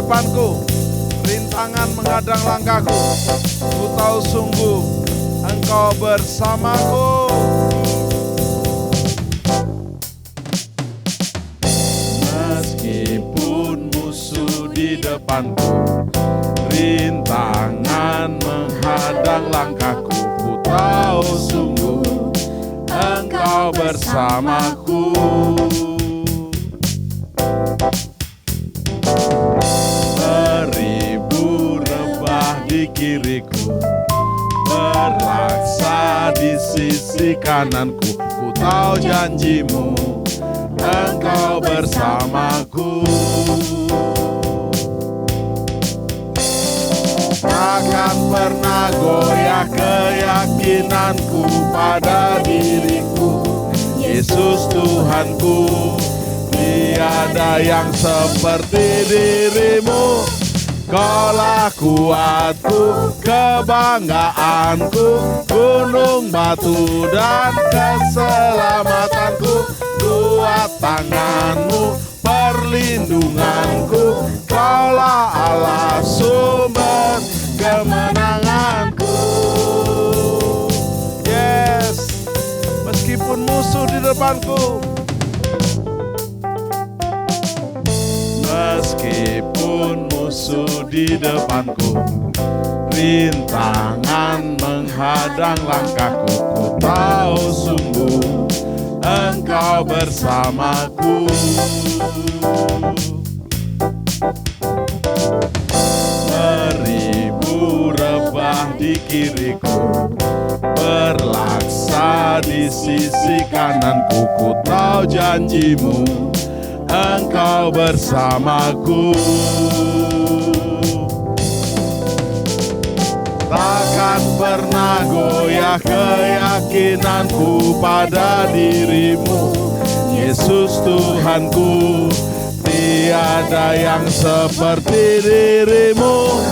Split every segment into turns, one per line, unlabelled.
depanku, rintangan menghadang langkahku. Ku tahu sungguh Engkau bersamaku. Meskipun musuh di depanku, rintangan menghadang langkahku, ku tahu sungguh Engkau bersamaku. Beribu rebah di kiriku, berlaksa di sisi kananku, ku tahu janjimu Engkau bersamaku. Takkan pernah goyah keyakinanku pada diriku, Yesus Tuhanku. Tiada yang seperti dirimu. Kaulah kuatku, kebanggaanku, gunung batu dan keselamatanku. Kuat tanganmu, perlindunganku. Kaulah Allah sumber kemenanganku. Yes, meskipun musuh di depanku, meskipun musuh di depanku, rintangan menghadang langkahku, ku tahu sungguh Engkau bersamaku. Beribu rebah di kiriku, berlaksa di sisi kananku, ku tahu janjimu Engkau bersamaku. Takkan pernah goyah keyakinanku pada dirimu, Yesus Tuhanku. Tiada yang seperti dirimu.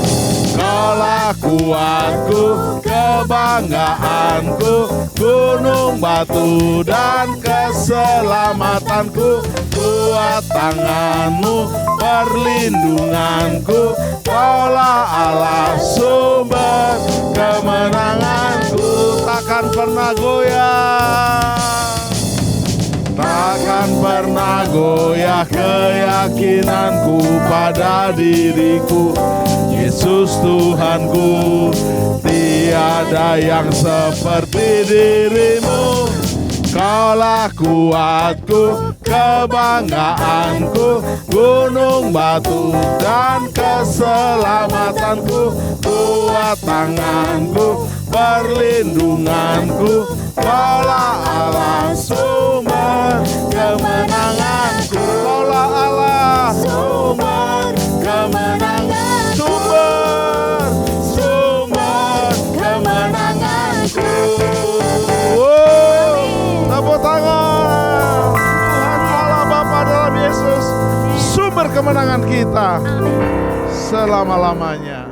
Kaulah kuatku, kebanggaanku, gunung batu dan keselamatanku. Kuat tanganmu, perlindunganku. Kaulah Allah sumber kemenanganku. Takkan pernah goyah, takkan pernah goyah keyakinanku pada diriku, Yesus Tuhanku. Tiada yang seperti dirimu. Kaulah kuatku, kebanggaanku, gunung batu dan keselamatanku. Kuat tanganku, perlindunganku. Kaulah Allah sumber kemenanganku. Kaulah Allah sumber kemenangan, sumber kemenanganku. Tepuk tangan. Tuhan Allah Bapa dalam Yesus, sumber kemenangan kita selama-lamanya.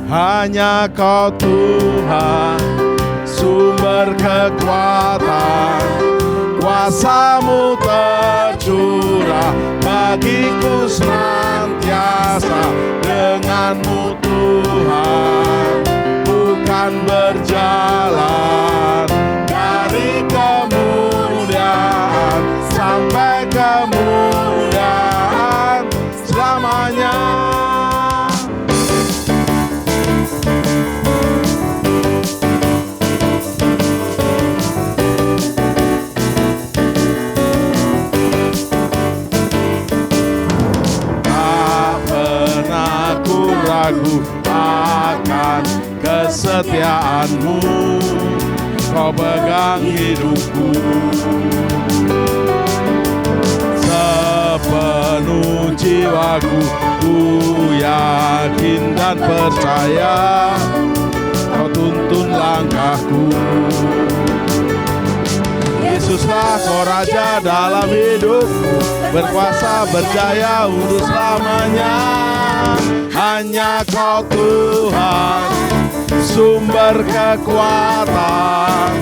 Hanya Kau Tuhan, sumber kekuatan. Kuasa-Mu tercurah bagiku senantiasa. Dengan-Mu Tuhan, bukan berjalan dari kemuliaan sampai kemuliaan selamanya. Ragu akan kesetiaan-Mu, Kau pegang hidupku. Sepenuh jiwaku, ku yakin dan percaya Kau tuntun langkahku. Yesuslah Kau Raja dalam hidupku, berkuasa berjaya untuk selamanya. Hanya Kau Tuhan, sumber kekuatan.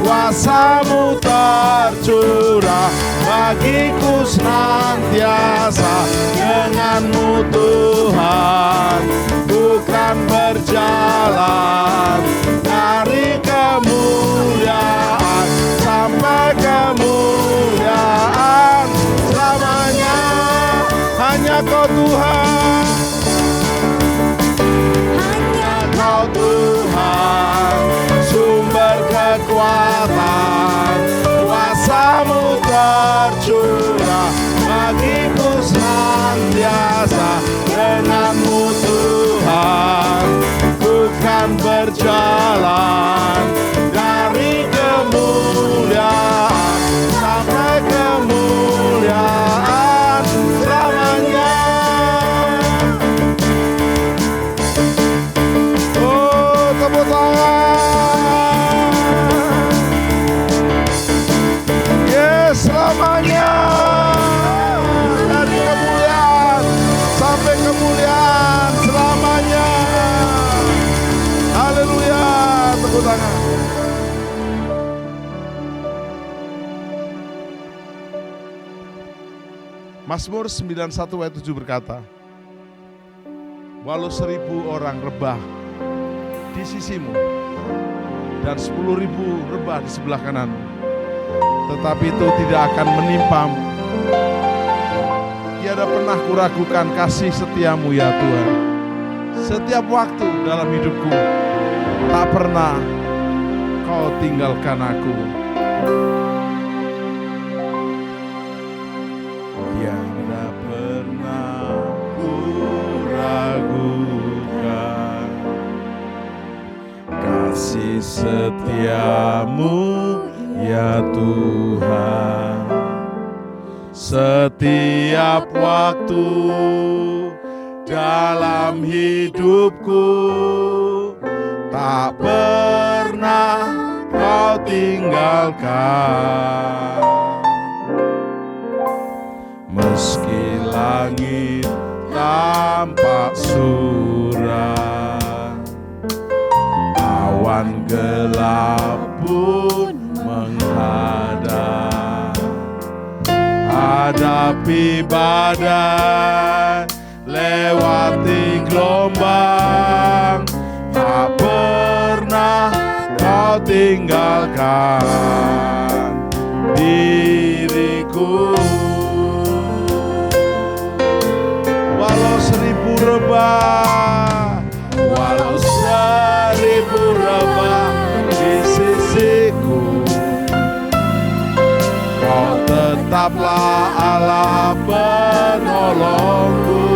kuasa-Mu tercurah bagiku senantiasa. Dengan-Mu Tuhan bukan berjalan dari kemuliaan sampai kemuliaan selamanya. Hanya Kau Tuhan, hanya Kau Tuhan, sumber kekuatan, kuasa-Mu tercurah bagiku senantiasa. Dengan-Mu Tuhan bukan berjalan dari kemuliaan sampai kemuliaan selamanya. Oh, tepuk tangan. Yes, selamanya. Dari kemuliaan sampai kemuliaan selamanya. Haleluya, tepuk tangan. Mazmur 91 ayat 7 berkata, walau 1000 orang rebah di sisimu dan 10.000 rebah di sebelah kanan, tetapi itu tidak akan menimpamu. Tiada pernah kuragukan kasih setiamu ya Tuhan. Setiap waktu dalam hidupku tak pernah Kau tinggalkan aku. Tiada pernah kuragukan kasih setiamu ya Tuhan. Setiap waktu dalam hidupku tak pernah Kau tinggalkan. Meski langit tampak suram, awan gelap pun menghadap, hadapi badai, lewati gelombang, tak pernah Kau tinggalkan diriku. Walau 1000 rebah, walau 1000 rebah di sisiku, Kau tetaplah Allah penolongku.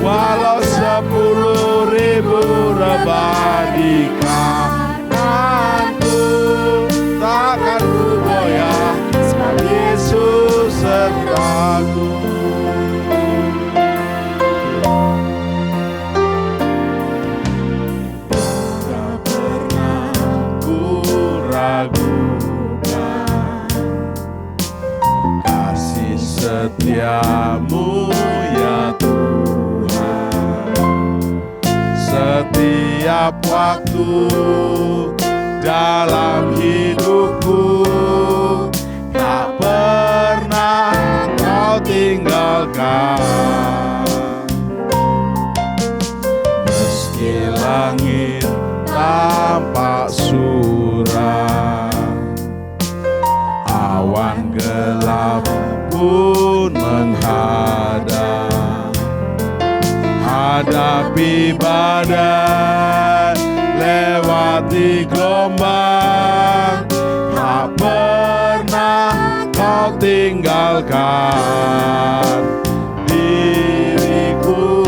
Walau 10.000 rebah di kananku, takkan ku goyah sebab Yesus sertaku. Tak pernah ku ragukan kasih setiamu ya Tuhan. Setiap waktu dalam hidupku tak pernah Kau tinggalkan. Meski langit tampak suram, awan gelap pun menghadap, hadapi badai, lewati gelombang, tak pernah Kau tinggalkan diriku.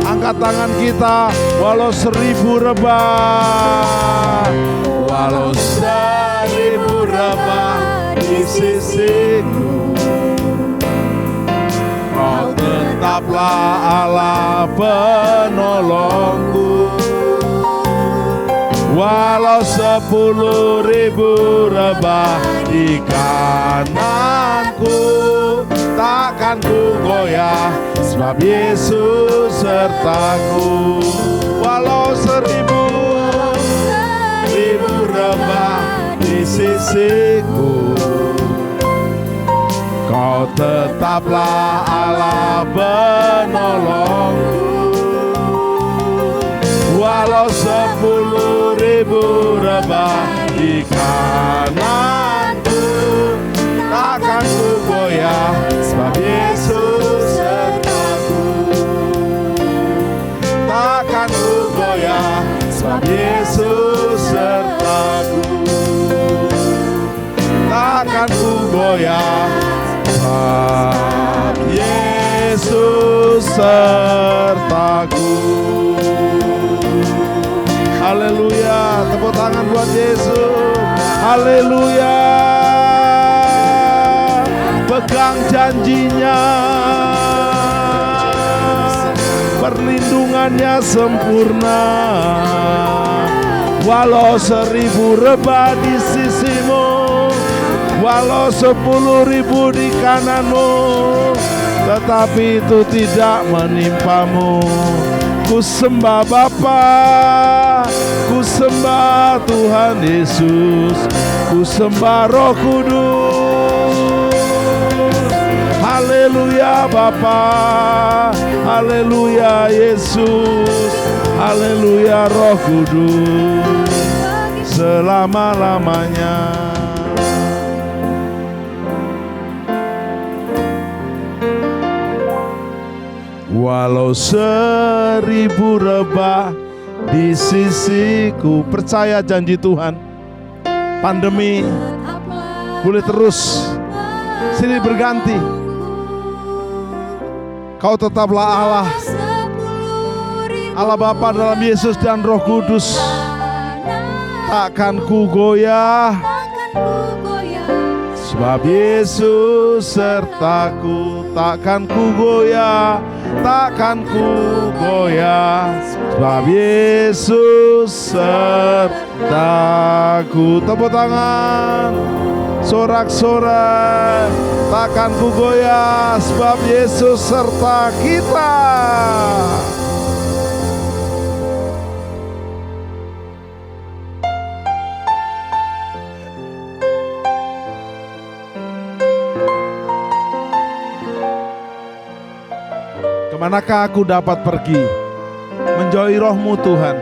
Angkat tangan kita, walau 1000 rebah, walau 1000 rebah di sisiku, Kau tetaplah Allah penolongku. Walau 10.000 rebah di kananku, takkan ku goyah sebab Yesus sertaku. Walau 1000 sisiku. Kau tetaplah Allah penolongku. Walau 10.000 rebah di kananku, takkan ku goyah, sebab Yesus sertaku. Takkan ku goyah, sebab Yesus sertaku. Takkan ku goyah, sebab Yesus sertaku. Haleluya, tepuk tangan buat Yesus. Haleluya. Pegang janjinya, perlindungannya sempurna. Walau 1000 rebah di sisimu, walau 10.000 di kananmu, tetapi itu tidak menimpamu. Ku sembah Bapa, ku sembah Tuhan Yesus, ku sembah Roh Kudus. Haleluya Bapa, haleluya Yesus, haleluya Roh Kudus, selama-lamanya. Walau 1000 rebah di sisiku, percaya janji Tuhan. Pandemi boleh terus silih berganti, kau tetaplah Allah, Allah Bapa dalam Yesus dan Roh Kudus. Takkan ku goyah, sebab Yesus sertaku. Takkan ku goyah, takkan ku goyah, sebab Yesus sertaku. Tepuk tangan, sorak-sorai. Takkan ku goyah, sebab Yesus serta kita. Kemanakah aku dapat pergi menjauhi Roh-Mu Tuhan?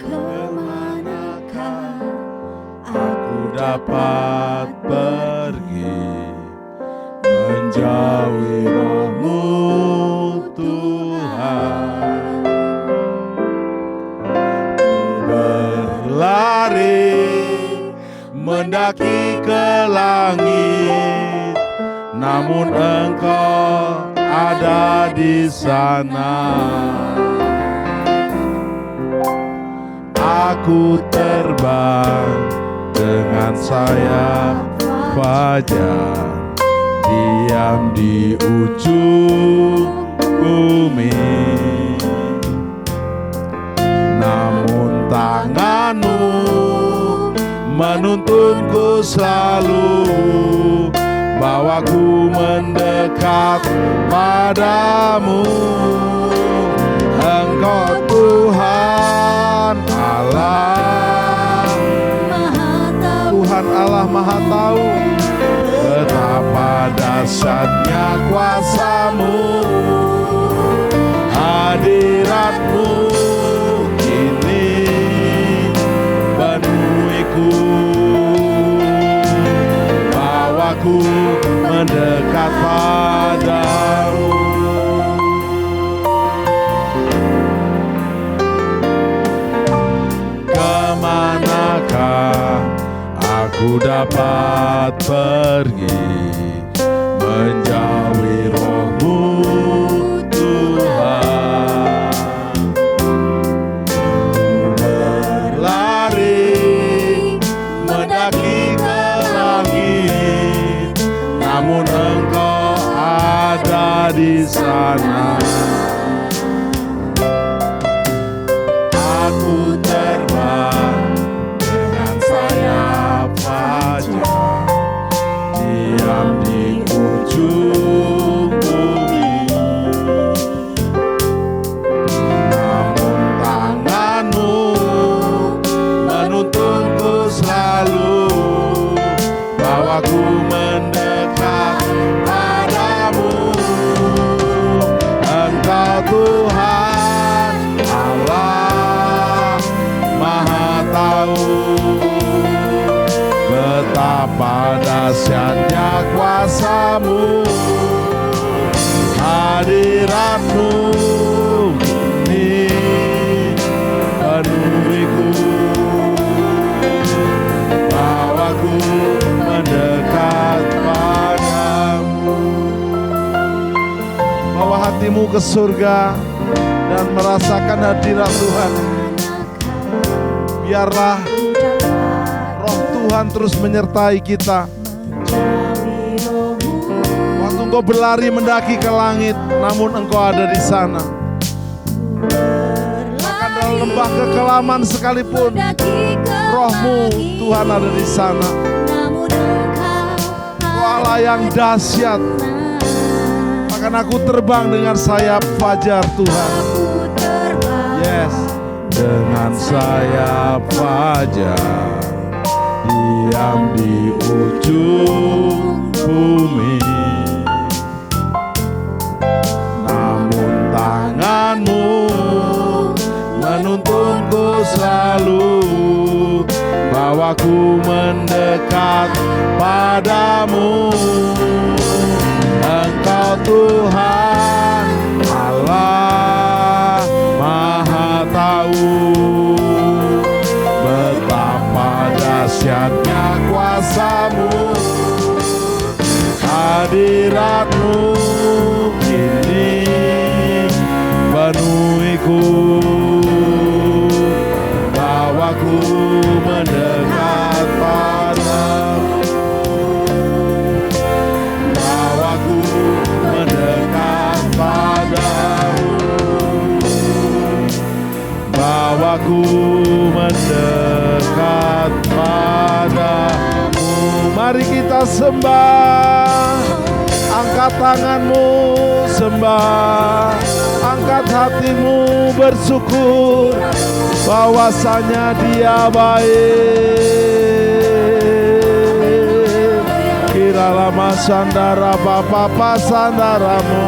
Kemanakah aku dapat pergi menjauhi Roh-Mu Tuhan? Berlari mendaki ke langit, namun Engkau ada di sana. Aku terbang dengan sayap fajar, diam di ujung bumi. Namun tangan-Mu menuntunku selalu, bawaku mendekat padamu. Engkau Tuhan Allah, Tuhan Allah Maha Tahu, betapa dahsyatnya kuasa-Mu, hadirat-Mu kini penuhiku. Bawaku mendekat padamu. Kemanakah aku dapat pergi menjauhi Roh-Mu Tuhan? Berlari mendaki ke langit, namun Engkau ada di sana. Aku terbang dengan sayap fajar, diam di ujung bumi. mendekat padamu. Engkau Tuhan Allah Maha Tahu, betapa dahsyatnya kuasa-Mu. Hadirat-Mu ini penuhiku, bawaku mendekat padamu. Bawa hatimu ke surga dan merasakan hadirat Tuhan. Biarlah Roh Tuhan terus menyertai kita. Waktu engkau berlari mendaki ke langit, namun engkau ada di sana. Bahkan dalam lembah kekelaman sekalipun, Roh-Mu Tuhan ada di sana. Engkau Allah yang dahsyat. Bahkan aku terbang dengan sayap fajar Tuhan. Yes, dengan sayap fajar, diam di ujung bumi. Namun tangan-Mu menuntunku selalu, bawaku mendekat padamu. Engkau Tuhan Allah Maha Tahu, betapa dahsyatnya kuasa-Mu. Hadirat-Mu kini penuhiku, bawaku mendekat padamu. Bawaku mendekat padamu. Bawaku mendekat padamu. Mari kita sembah. Angkat tanganmu sembah, angkat hatimu bersyukur bahwasanya Dia baik. Kiralah masandara Bapa sandaramu,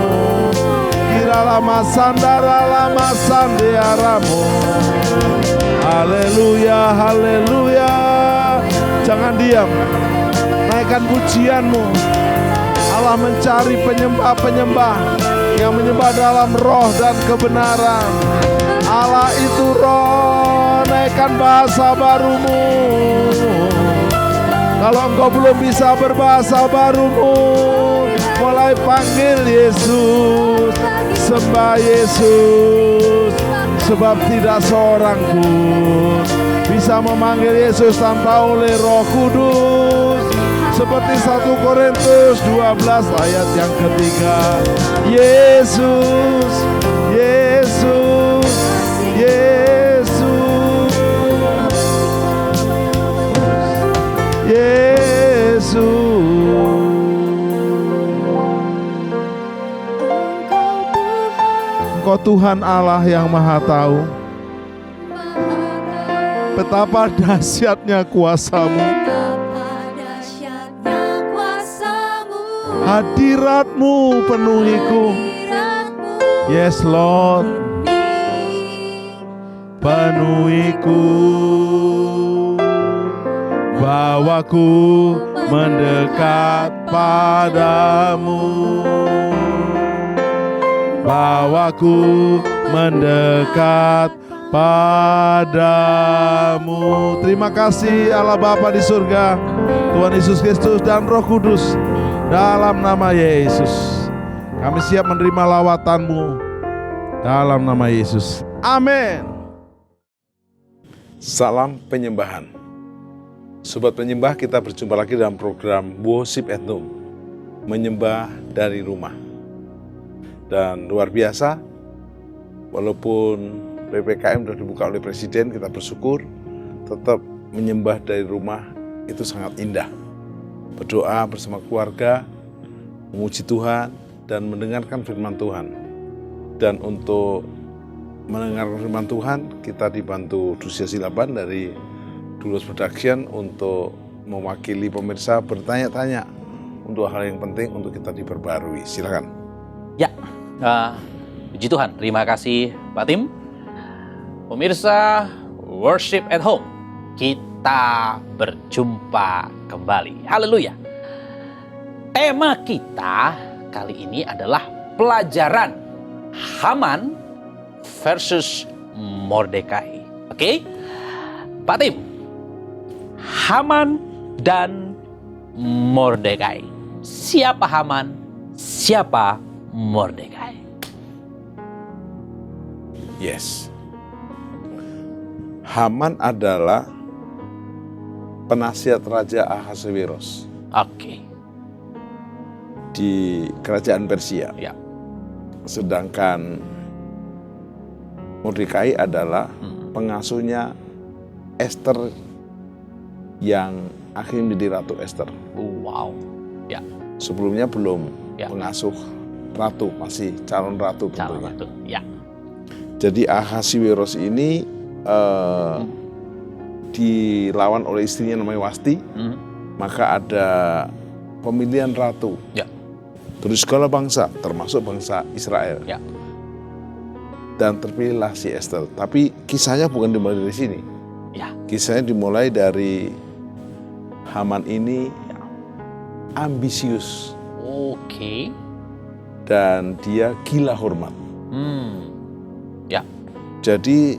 kiralah masandara lama sandiaramu. Haleluya, haleluya. Jangan diam, naikkan pujianmu. Allah mencari penyembah-penyembah yang menyembah dalam roh dan kebenaran. Allah itu roh, naikkan bahasa barumu. Kalau engkau belum bisa berbahasa barumu, mulai panggil Yesus, sembah Yesus. Sebab tidak seorang pun bisa memanggil Yesus tanpa oleh Roh Kudus. Seperti 1 Korintus 12 ayat yang ketiga. Yesus, Yesus, Yesus, Yesus. Engkau Tuhan Allah yang Maha Tahu, betapa dahsyatnya kuasa-Mu. Hadirat-Mu penuhiku. Yes Lord, penuhiku, bawaku mendekat padamu. Bawaku mendekat padamu. Terima kasih Allah Bapa di surga, Tuhan Yesus Kristus dan Roh Kudus. Dalam nama Yesus, kami siap menerima lawatan-Mu. Dalam nama Yesus, amin.
Salam penyembahan. Sobat penyembah, kita berjumpa lagi dalam program Worship at Home, menyembah dari rumah. Dan luar biasa, walaupun PPKM sudah dibuka oleh Presiden, kita bersyukur tetap menyembah dari rumah itu sangat indah. Berdoa bersama keluarga, memuji Tuhan, dan mendengarkan firman Tuhan. Dan untuk mendengarkan firman Tuhan, kita dibantu Dusia Silaban dari Dulos Production untuk mewakili pemirsa bertanya-tanya untuk hal yang penting untuk kita diperbarui. Silakan.
Ya, puji Tuhan. Terima kasih Pak Tim. Pemirsa Worship at Home, kita berjumpa kembali. Haleluya. Tema kita kali ini adalah pelajaran Haman versus Mordekai. Oke? Pak Tim, Haman dan Mordekai. Siapa Haman? Siapa Mordekai?
Yes. Haman adalah penasihat Raja Ahasveros
Oke.
di kerajaan Persia.
Ya.
Sedangkan Mordekai adalah pengasuhnya Esther yang akhirnya menjadi Ratu Esther.
Wow. Ya.
Sebelumnya belum
Ya.
pengasuh ratu, masih calon ratu
Calon
tentunya.
ratu. Ya.
Jadi Ahasveros ini dilawan oleh istrinya namanya Wasti, maka ada pemilihan ratu.
Ya.
Dari segala bangsa, termasuk bangsa Israel.
Ya.
Dan terpilihlah si Esther. Tapi kisahnya bukan dimulai dari sini.
Ya.
Kisahnya dimulai dari Haman ini ambisius
Oke.
dan dia gila hormat.
Ya.
Jadi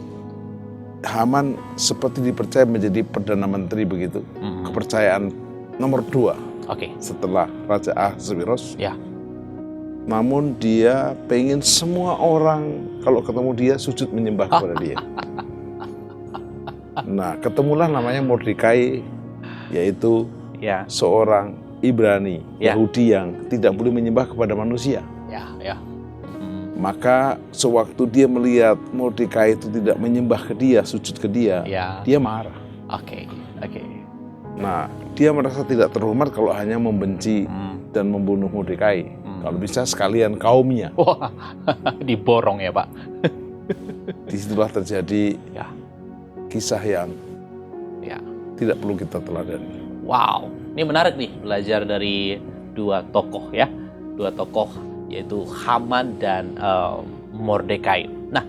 Haman seperti dipercaya menjadi Perdana Menteri begitu. Kepercayaan nomor 2
Oke.
setelah Raja Ahasveros.
Ya.
Namun dia pengen semua orang kalau ketemu dia sujud menyembah kepada dia. Nah, ketemulah namanya Mordekai, yaitu
Ya.
seorang Ibrani,
Ya.
Yahudi yang tidak boleh menyembah kepada manusia.
Ya. Ya.
Maka sewaktu dia melihat Mordekai itu tidak menyembah ke dia, sujud ke dia,
Ya.
dia marah.
Oke. Oke.
Nah, dia merasa tidak terhormat kalau hanya membenci dan membunuh Mordekai. Kalau bisa sekalian kaumnya.
Wah, diborong ya Pak.
Disitulah terjadi
Ya.
kisah yang
Ya.
tidak perlu kita teladani.
Wow, ini menarik nih belajar dari dua tokoh ya, dua tokoh yaitu Haman dan Mordekai. Nah,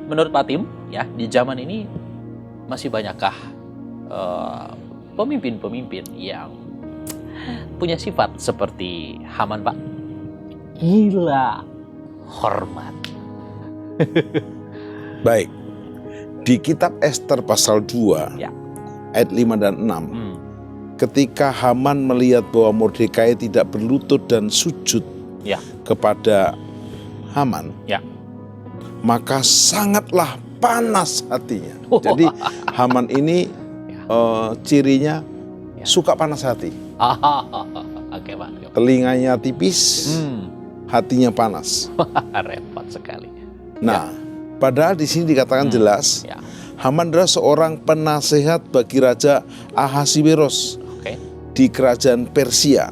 menurut Pak Tim ya di zaman ini masih banyakkah pemimpin-pemimpin yang punya sifat seperti Haman Pak? Gila hormat.
Baik, di kitab Esther pasal 2
Ya.
ayat 5 dan 6, ketika Haman melihat bahwa Mordekai tidak berlutut dan sujud
Ya.
kepada Haman,
Ya.
maka sangatlah panas hatinya. Jadi Haman ini cirinya
Ya.
suka panas hati.
Oke Pak.
Telinganya tipis, hatinya panas.
Repot sekali.
Nah, padahal di sini dikatakan jelas,
Ya.
Haman adalah seorang penasehat bagi Raja Ahasveros
Oke.
di kerajaan Persia.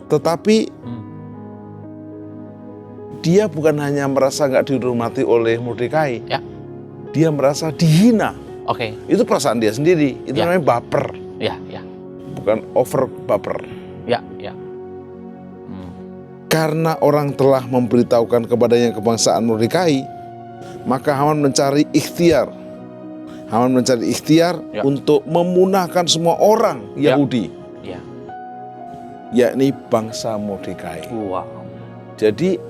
Tetapi dia bukan hanya merasa nggak dihormati oleh Mordekai,
Ya.
dia merasa dihina.
Oke.
Itu perasaan dia sendiri. Itu
Ya.
namanya baper,
Ya. Ya.
bukan over baper.
Ya. Ya.
Karena orang telah memberitahukan kepadanya kebangsaan Mordekai, maka Haman mencari ikhtiar. Haman mencari ikhtiar
Ya.
untuk memunahkan semua orang
Ya.
Yahudi,
Ya.
yakni bangsa Mordekai.
Wow.
Jadi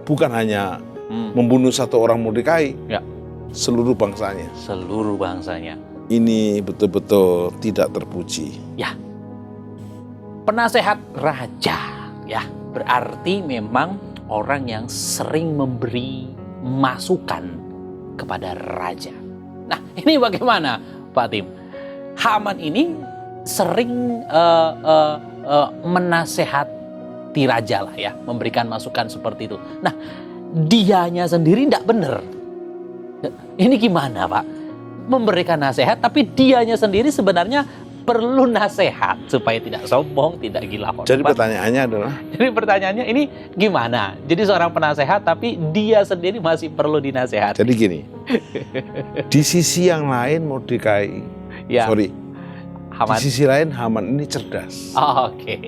bukan hanya membunuh satu orang Mordekai,
Ya.
seluruh bangsanya.
Seluruh bangsanya.
Ini betul-betul tidak terpuji.
Ya. Penasehat raja. Ya. Berarti memang orang yang sering memberi masukan kepada raja. Nah, ini bagaimana Pak Tim? Haman ini sering menasehati raja lah ya, memberikan masukan seperti itu. Nah, dianya sendiri tidak benar. Ini gimana Pak? Memberikan nasihat, tapi dianya sendiri sebenarnya perlu nasihat supaya tidak sombong, tidak gila hormat.
Jadi pertanyaannya adalah,
Jadi pertanyaannya ini gimana? Jadi seorang penasehat tapi dia sendiri masih perlu dinasehati.
jadi gini, di sisi yang lain Mordekai,
Ya. Haman.
Di sisi lain Haman ini cerdas,
Oke.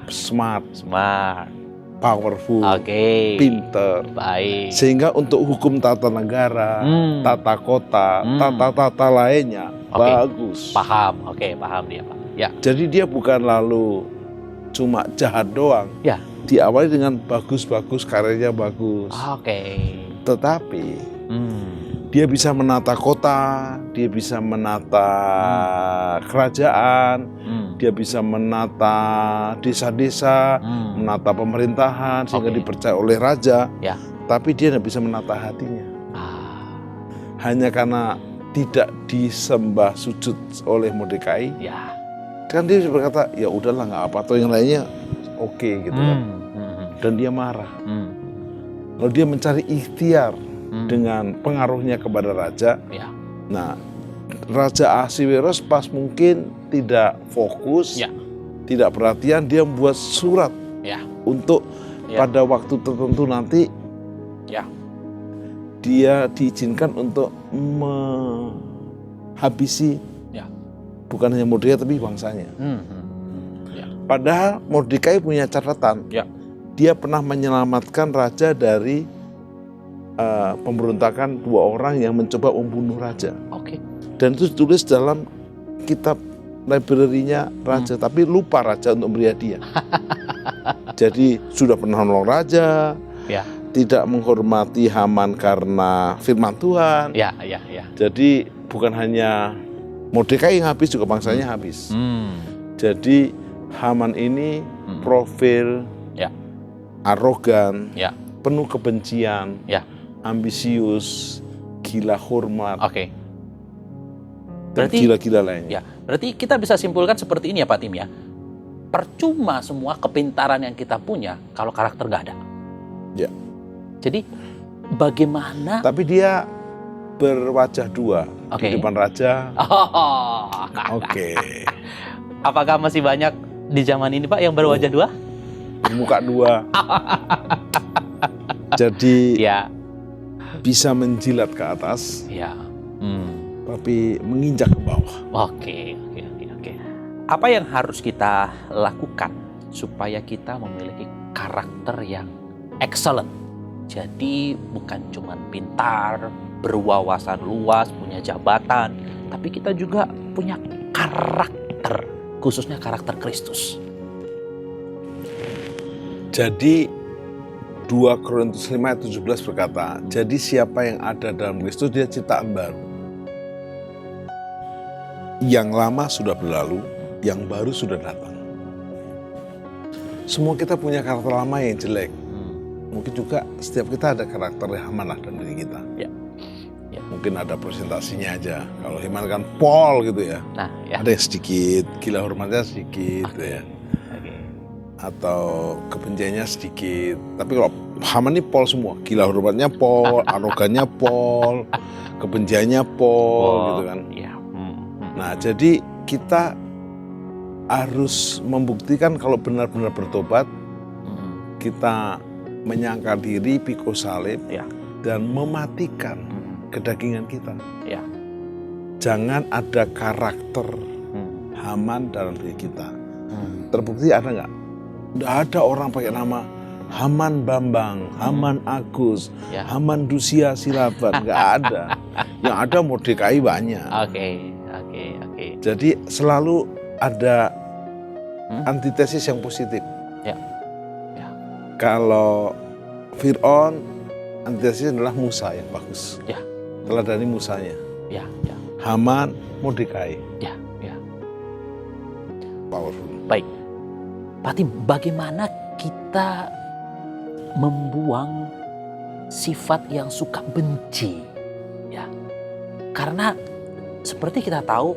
smart,
Smart.
powerful,
Oke.
pinter.
Baik.
Sehingga untuk hukum tata negara, tata kota, tata-tata lainnya
Oke.
bagus.
Paham. Oke, paham dia, Pak. Ya.
Jadi dia bukan lalu cuma jahat doang.
Ya.
Diawali dengan bagus-bagus, karyanya bagus.
Oke.
Tetapi
Hmm.
dia bisa menata kota, dia bisa menata kerajaan, dia bisa menata desa-desa, menata pemerintahan sehingga
Oke.
dipercaya oleh raja.
Ya.
Tapi dia tidak bisa menata hatinya.
Ah,
Hanya karena tidak disembah sujud oleh Mordekai,
ya.
kan dia berkata, ya udahlah nggak apa, atau yang lainnya oke gitu kan. Dan dia marah. Lalu dia mencari ikhtiar dengan pengaruhnya kepada raja.
Ya.
Nah, Raja Ahasiweros pas mungkin tidak fokus,
Ya.
tidak perhatian, dia membuat surat
Ya.
untuk
Ya.
pada waktu tertentu nanti
Ya.
dia diizinkan untuk menghabisi
Ya.
bukan hanya Mordekai tapi bangsanya.
Ya.
Padahal Mordekai punya catatan.
Ya.
Dia pernah menyelamatkan raja dari pemberontakan dua orang yang mencoba membunuh raja.
Oke.
Dan itu ditulis dalam kitab library-nya raja, tapi lupa raja untuk memberi hadiah. Jadi sudah pernah menolong raja,
Ya.
tidak menghormati Haman karena firman Tuhan.
Ya. Ya. Ya.
Jadi bukan hanya Mordekai yang habis, juga bangsanya habis. Jadi Haman ini profil
Ya.
arogan,
Ya.
penuh kebencian,
Ya.
ambisius, gila hormat,
Oke.
dan
Berarti
gila-gila lainnya.
ya, berarti kita bisa simpulkan seperti ini ya Pak Tim ya. Percuma semua kepintaran yang kita punya kalau karakter gak ada.
Ya.
Jadi bagaimana
Tapi dia berwajah dua
Oke.
di depan raja.
Oh,
Oke,
apakah masih banyak di zaman ini Pak yang berwajah dua?
bermuka dua. Jadi
Ya.
bisa menjilat ke atas,
Ya.
tapi menginjak ke bawah.
Oke. Apa yang harus kita lakukan supaya kita memiliki karakter yang excellent? Jadi bukan cuma pintar, berwawasan luas, punya jabatan, tapi kita juga punya karakter, khususnya karakter Kristus.
Jadi 2 Korintus 5 ayat 17 berkata, jadi siapa yang ada dalam Kristus dia ciptaan baru. Yang lama sudah berlalu, yang baru sudah datang. Semua kita punya karakter lama yang jelek. Mungkin juga setiap kita ada karakter yang Haman dalam diri kita.
Ya. Ya.
Mungkin ada presentasinya aja. Kalau Haman kan Paul gitu ya.
Nah, ya.
Ada yang sedikit, gila hormatnya sedikit gitu ya.
Oke.
Atau kebenciannya sedikit. Tapi kalau Haman ini Paul semua, gila hormatnya Paul, arogannya Paul, kebenciannya Paul gitu kan.
Ya.
Nah, jadi kita harus membuktikan kalau benar-benar bertobat, kita menyangkal diri, pikul salib,
Ya.
dan mematikan kedagingan kita.
Ya.
Jangan ada karakter Haman dalam diri kita. Terbukti ada nggak? Nggak ada orang pakai nama Haman Bambang, Haman Agus,
Ya.
Haman Dusia Silaban, nggak ada. Yang ada Mordekai banyak.
Oke.
Jadi selalu ada antitesis yang positif.
Ya. Ya.
Kalau Fir'aun, antitesisnya adalah Musa yang bagus.
Ya.
Teladani Musanya.
Ya.
Haman, Mordekai,
Ya.
powerful.
Baik, Pak Tim, bagaimana kita membuang sifat yang suka benci? Ya, karena seperti kita tahu,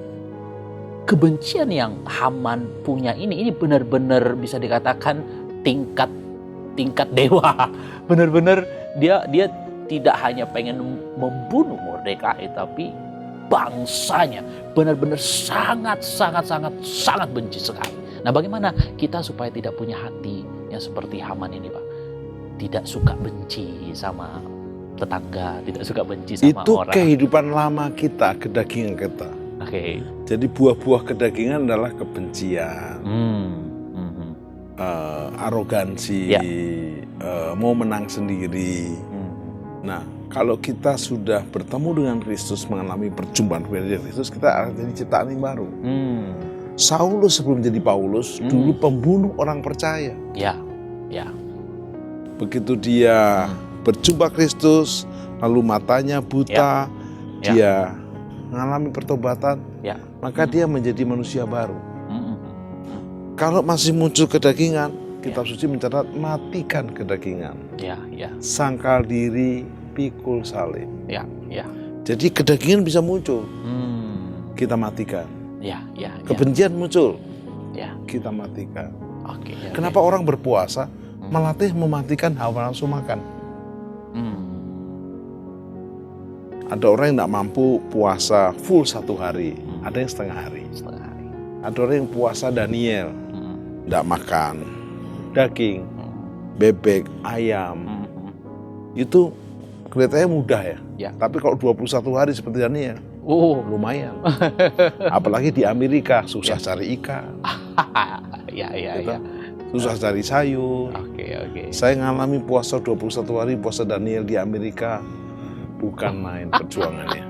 kebencian yang Haman punya ini benar-benar bisa dikatakan tingkat dewa. Benar-benar dia tidak hanya pengen membunuh Mordekai, tapi bangsanya benar-benar sangat benci sekali. Nah, bagaimana kita supaya tidak punya hati yang seperti Haman ini, Pak? Tidak suka benci sama tetangga, tidak suka benci sama
Itu
orang.
kehidupan lama kita, kedagingan kita.
Oke.
Jadi buah-buah kedagingan adalah kebencian, arogansi,
Ya.
mau menang sendiri. Nah, kalau kita sudah bertemu dengan Kristus, mengalami perjumpaan dengan Kristus, kita akan jadi ciptaan yang baru. Saulus sebelum jadi Paulus, dulu pembunuh orang percaya.
Ya, ya.
Begitu dia berjumpa Kristus, lalu matanya buta,
Ya.
dia mengalami pertobatan,
Ya.
maka dia menjadi manusia baru. Kalau masih muncul kedagingan, kitab suci mencatat matikan kedagingan.
Ya, ya,
Sangkal diri, pikul salib.
ya, ya.
Jadi kedagingan bisa muncul, kita matikan.
Ya, ya, ya.
Kebencian muncul,
Ya.
kita matikan.
Oke. Ya,
Kenapa orang berpuasa melatih mematikan hawa nafsu makan? Ada orang yang tidak mampu puasa full 1 hari, ada yang setengah hari.
Setengah hari.
Ada orang yang puasa Daniel, tidak makan daging, bebek, ayam. Itu kelihatannya mudah ya.
Ya.
Tapi kalau 21 hari seperti Daniel, lumayan. Apalagi di Amerika, susah cari ikan,
Ya, ya,
gitu.
ya.
Susah cari sayur.
Oke, oke.
Saya ngalami puasa 21 hari, puasa Daniel di Amerika. Bukan main perjuangannya.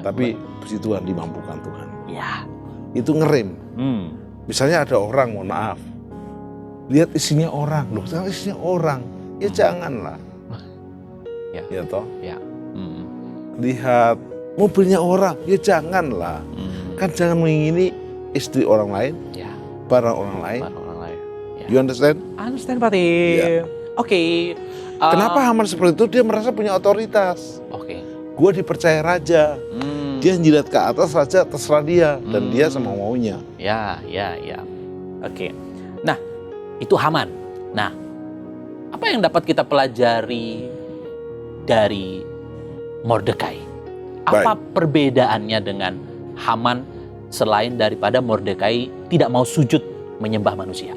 Tapi puji Tuhan, dimampukan Tuhan.
Ya.
Itu ngerem. Misalnya ada orang, mohon maaf, lihat isinya orang, loh ternyata isinya orang, ya janganlah. Ya toh.
Ya.
Lihat mobilnya orang, ya janganlah. Kan jangan mengingini istri orang lain,
Ya.
barang orang lain.
Orang lain. Ya.
You understand?
Understand, Pak Tim.
Ya.
Oke.
Kenapa Haman seperti itu? Dia merasa punya otoritas.
Oke.
Gue dipercaya raja. Dia jilat ke atas, raja terserah dia. Dan dia sama maunya.
Ya, ya, ya. Oke. Nah, itu Haman. Nah, apa yang dapat kita pelajari dari Mordekai? Apa perbedaannya dengan Haman selain daripada Mordekai tidak mau sujud menyembah manusia?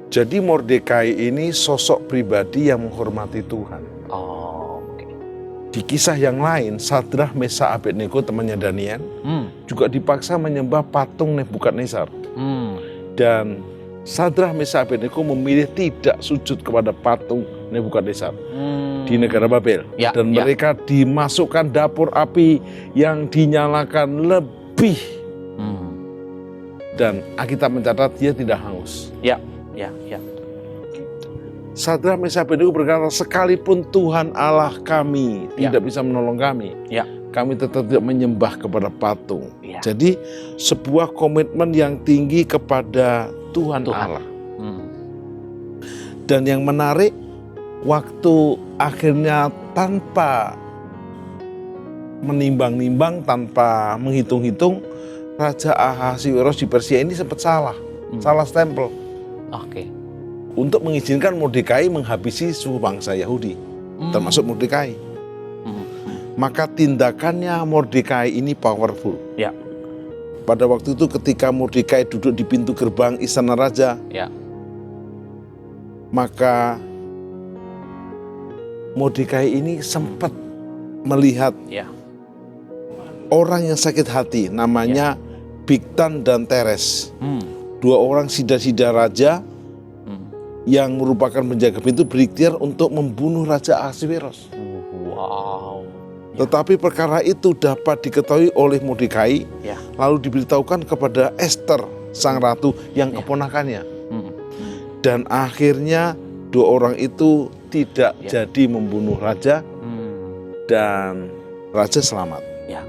Jadi Mordekai ini sosok pribadi yang menghormati Tuhan.
Oh, oke.
Di kisah yang lain, Sadrah, Mesakh, Abednego, temannya Daniel, juga dipaksa menyembah patung Nebukadnezar. Dan Sadrah, Mesakh, Abednego memilih tidak sujud kepada patung Nebukadnezar di negara Babel.
Ya,
Dan
ya.
mereka dimasukkan dapur api yang dinyalakan lebih. Dan Alkitab mencatat dia tidak hangus.
Ya, ya, ya.
Sadrah, Mesakh, Abednego berkata, sekalipun Tuhan Allah kami
Ya.
tidak bisa menolong kami,
Ya.
kami tetap tidak menyembah kepada patung.
Ya.
Jadi sebuah komitmen yang tinggi kepada Tuhan. Allah. Dan yang menarik, waktu akhirnya tanpa menimbang-nimbang, tanpa menghitung-hitung, Raja Ahasiweros di Persia ini sempat salah stempel.
Oke.
Untuk mengizinkan Mordekai menghabisi suku bangsa Yahudi, termasuk Mordekai. Maka tindakannya Mordekai ini powerful.
Ya.
Pada waktu itu ketika Mordekai duduk di pintu gerbang istana raja,
Ya.
maka Mordekai ini sempat melihat
Ya.
orang yang sakit hati, namanya Bigtan dan Teres. Dua orang sida-sida raja yang merupakan penjaga pintu berikhtiar untuk membunuh Raja Ahasiweros.
Wow.
Tetapi perkara itu dapat diketahui oleh Mordekai,
Ya.
lalu diberitahukan kepada Esther, sang ratu yang keponakannya. Dan akhirnya dua orang itu tidak jadi membunuh raja dan raja selamat.
Ya.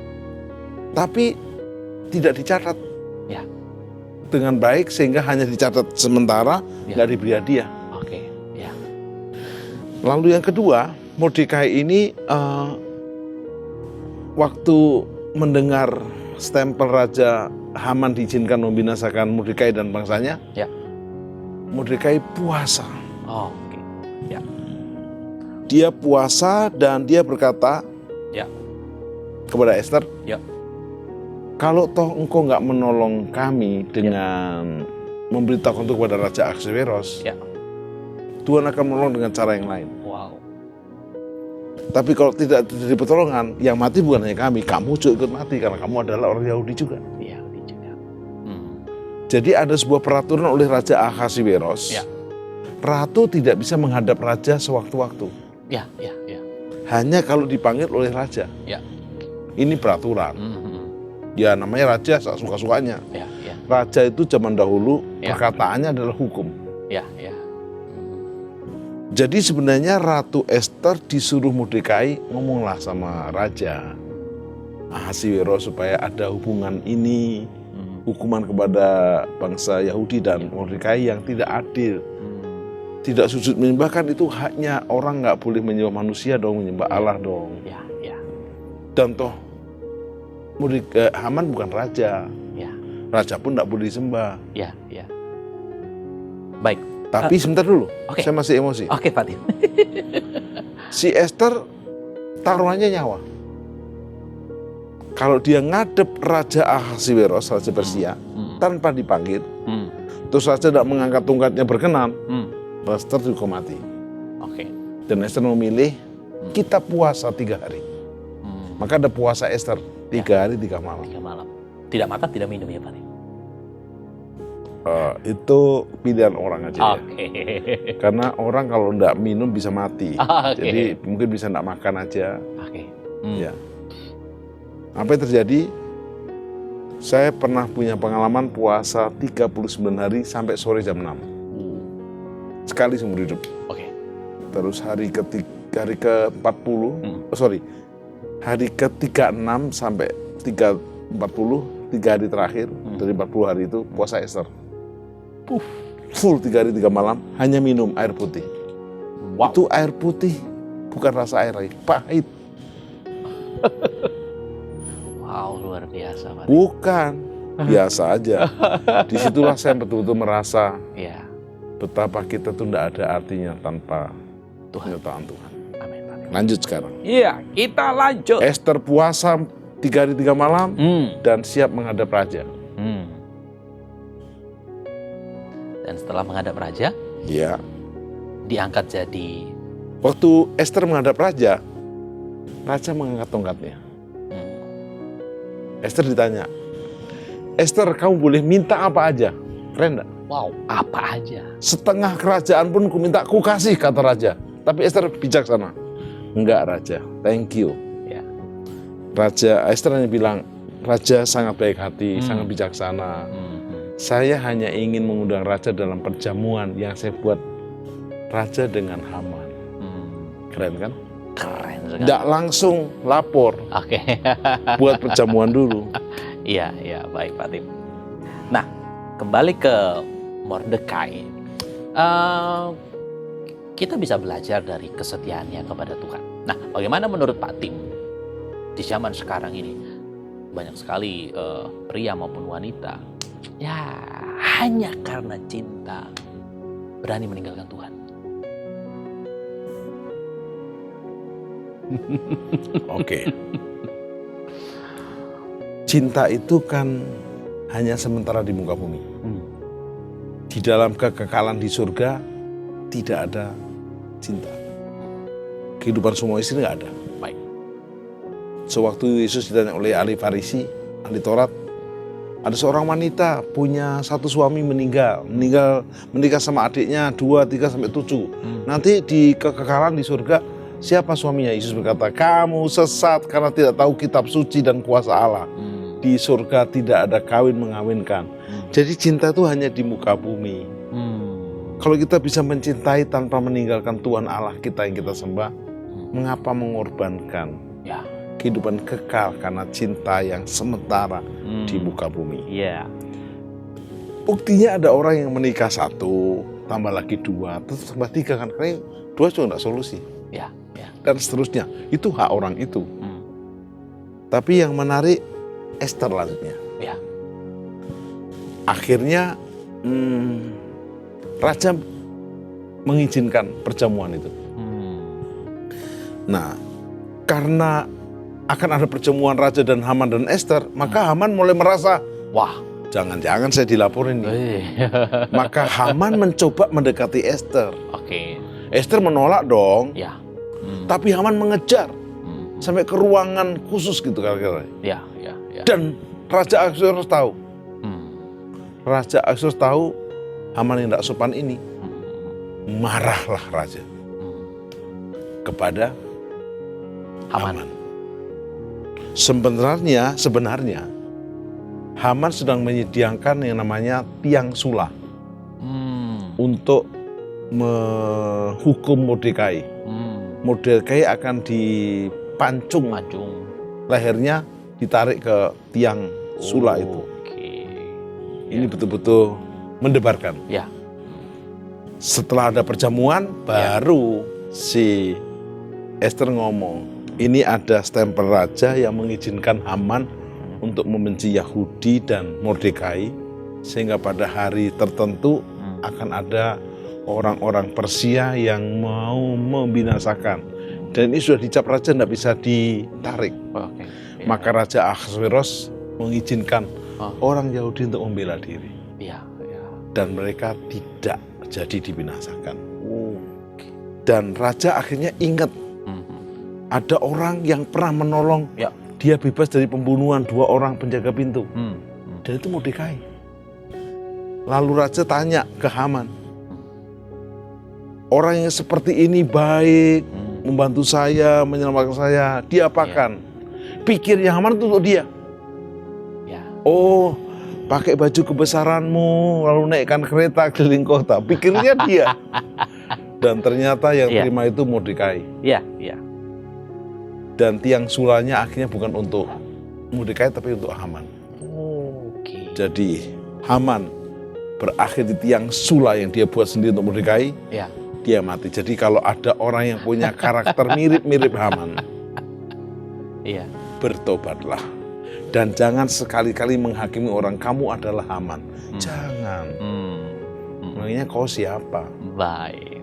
Tapi tidak dicatat
Ya.
dengan baik sehingga hanya dicatat sementara, nggak diberi hadiah.
Oke. Ya.
Lalu yang kedua, Mordekai ini waktu mendengar stempel Raja Haman diizinkan membinasakan Mordekai dan bangsanya,
Ya.
Mordekai puasa.
Oh, oke. Ya.
Dia puasa dan dia berkata
Ya.
kepada Esther,
Ya.
kalau toh engkau nggak menolong kami dengan memberitahukan itu kepada Raja Ahasiweros,
Ya.
Tuhan akan menolong dengan cara yang lain.
Wow.
Tapi kalau tidak terjadi pertolongan, yang mati bukan hanya kami, kamu juga ikut mati karena kamu adalah orang Yahudi juga.
Yahudi juga.
Jadi ada sebuah peraturan oleh Raja Ahasiweros.
Ya.
Ratu tidak bisa menghadap raja sewaktu-waktu.
Ya.
Hanya kalau dipanggil oleh raja.
Ya.
Ini peraturan. Ya namanya raja suka-sukanya.
Ya.
Raja itu zaman dahulu
Ya.
perkataannya adalah hukum.
Ya.
Jadi sebenarnya Ratu Esther disuruh Mordekai ngomonglah sama Raja Ahasiweros supaya ada hubungan ini, hukuman kepada bangsa Yahudi dan Mordekai yang tidak adil. Tidak sujud menyembah kan itu haknya orang, nggak boleh menyembah manusia dong, menyembah Allah dong.
Ya.
Dan toh Haman bukan raja,
Ya.
raja pun nggak boleh disembah.
Ya. Baik.
Tapi sebentar dulu,
Oke.
saya masih emosi.
Oke, Pak Tim.
Si Esther taruhannya nyawa. Kalau dia ngadep Raja Ahasiweros, Raja Persia, tanpa dipanggil, terus Raja tidak mengangkat tongkatnya berkenan, Esther juga mati.
Oke.
Dan Esther memilih, kita puasa 3 hari. Maka ada puasa Esther, 3 hari 3 malam.
3 malam. Tidak makan, tidak minum ya, Pak Tim.
Itu pilihan orang aja ya.
Oke.
Karena orang kalau tidak minum bisa mati.
Oke.
Jadi mungkin bisa tidak makan aja.
Oke.
Ya. Apa yang terjadi? Saya pernah punya pengalaman puasa 39 hari sampai sore jam 6. Sekali seumur hidup.
Oke.
Terus hari ke-40, hari ke-36 sampai 40, 3 hari terakhir dari 40 hari itu puasa Esther. Full 3 hari 3 malam hanya minum air putih.
Wow.
Itu air putih, bukan rasa air lagi, pahit.
Wow, luar biasa, Pak.
Bukan, biasa aja. Disitulah saya betul-betul merasa
Ya.
betapa kita tuh tidak ada artinya tanpa
Tuhan.
penyertaan Tuhan.
Amin, Pak Tim.
Lanjut sekarang.
Iya, kita lanjut.
Esther puasa 3 hari 3 malam dan siap menghadap raja.
Dan setelah menghadap raja,
Ya.
diangkat jadi
Waktu Esther menghadap raja, raja mengangkat tongkatnya. Esther ditanya, Esther kamu boleh minta apa aja? Keren enggak?
wow, apa aja.
Setengah kerajaan pun ku minta, ku kasih, kata raja. Tapi Esther bijaksana. Enggak raja, thank you.
Ya.
Raja Esther hanya bilang, raja sangat baik hati, sangat bijaksana. Saya hanya ingin mengundang raja dalam perjamuan yang saya buat raja dengan Haman. Keren kan?
Keren sekali.
Tidak langsung lapor,
Oke.
buat perjamuan dulu.
Iya, baik Pak Tim. Nah, kembali ke Mordekai. Kita bisa belajar dari kesetiaannya kepada Tuhan. Nah, bagaimana menurut Pak Tim di zaman sekarang ini banyak sekali pria maupun wanita ya hanya karena cinta berani meninggalkan Tuhan.
Oke. Cinta itu kan hanya sementara di muka bumi. Di dalam kekekalan di surga tidak ada cinta. Kehidupan semua istri nggak ada.
Baik.
Sewaktu Yesus ditanya oleh ahli Farisi, ahli Taurat, ada seorang wanita punya satu suami menikah sama adiknya 2, 3 sampai 7. Nanti di kekekalan di surga siapa suaminya? Yesus berkata, kamu sesat karena tidak tahu kitab suci dan kuasa Allah. Di surga tidak ada kawin mengawinkan. Jadi cinta itu hanya di muka bumi. Kalau kita bisa mencintai tanpa meninggalkan Tuhan Allah kita yang kita sembah, mengapa mengorbankan
Ya.
kehidupan kekal karena cinta yang sementara di muka bumi?
Iya.
Buktinya ada orang yang menikah 1, tambah lagi 2, terus tambah 3 kan? Karena 2 juga nggak solusi.
Ya.
Dan seterusnya. Itu hak orang itu. Tapi yang menarik Esther lanjutnya.
Ya.
Akhirnya raja mengizinkan perjamuan itu. Nah, karena akan ada perjamuan raja dan Haman dan Esther, maka Haman mulai merasa,
Wah.
jangan-jangan saya dilaporin nih. Maka Haman mencoba mendekati Esther.
Oke.
Esther menolak dong.
Ya.
Tapi Haman mengejar sampai ke ruangan khusus gitu kira-kira.
Ya.
Dan Raja Ahasuerus tahu. Raja Ahasuerus tahu Haman yang tidak sopan ini. Marahlah raja kepada Haman. Sebenarnya Haman sedang menyediakan yang namanya tiang sula untuk menghukum Mordekai. Mordekai akan dipancung, lehernya ditarik ke tiang sula itu. Ini betul-betul mendebarkan.
Ya.
Setelah ada perjamuan, baru si Ester ngomong, ini ada stempel raja yang mengizinkan Haman untuk membenci Yahudi dan Mordekai, sehingga pada hari tertentu akan ada orang-orang Persia yang mau membinasakan. Dan ini sudah dicap raja, tidak bisa ditarik. Maka Raja Ahasuerus mengizinkan orang Yahudi untuk membela diri. Dan mereka tidak jadi dibinasakan. Dan raja akhirnya ingat ada orang yang pernah menolong dia bebas dari pembunuhan 2 orang penjaga pintu. Dan itu Mordekai. Lalu raja tanya ke Haman, orang yang seperti ini baik, membantu saya, menyelamatkan saya, diapakan? Pikirnya Haman itu untuk dia. Oh, pakai baju kebesaranmu, lalu naikkan kereta keliling kota. Pikirnya dia. Dan ternyata yang terima itu Mordekai. Dan tiang sulanya akhirnya bukan untuk Mordekai, tapi untuk Haman. Jadi Haman berakhir di tiang sula yang dia buat sendiri untuk Mordekai. Dia mati. Jadi kalau ada orang yang punya karakter mirip-mirip Haman, bertobatlah. Dan jangan sekali-kali menghakimi orang, kamu adalah Haman. Jangan. Makanya kau siapa?
Baik.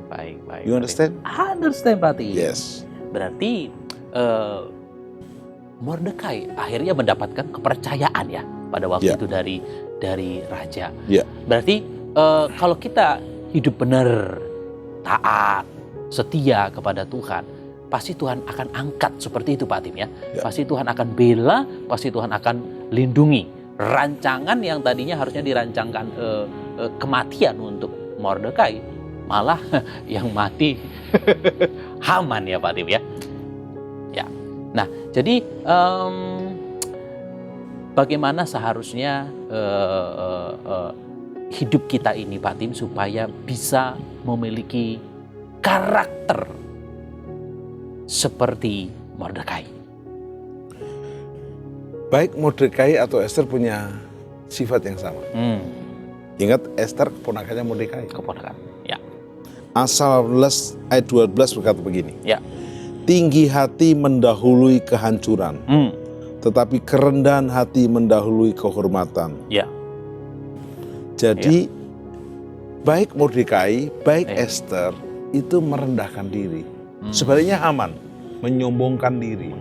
You understand?
Understand, berarti.
Yes.
Berarti Mordekai akhirnya mendapatkan kepercayaan ya pada waktu itu dari raja. Berarti kalau kita hidup benar, taat, setia kepada Tuhan, pasti Tuhan akan angkat seperti itu Pak Tim ya. Pasti Tuhan akan bela, pasti Tuhan akan lindungi. Rancangan yang tadinya harusnya dirancangkan kematian untuk Mordekai, malah yang mati Haman ya Pak Tim ya. Nah, jadi bagaimana seharusnya hidup kita ini Pak Tim supaya bisa memiliki karakter seperti Mordekai?
Baik Mordekai atau Ester punya sifat yang sama. Ingat Ester keponakannya Mordekai. Amsal 18 ayat 12 berkata begini. Tinggi hati mendahului kehancuran, tetapi kerendahan hati mendahului kehormatan. Jadi baik Mordekai, baik Ester itu merendahkan diri. Sebaliknya Haman menyombongkan diri.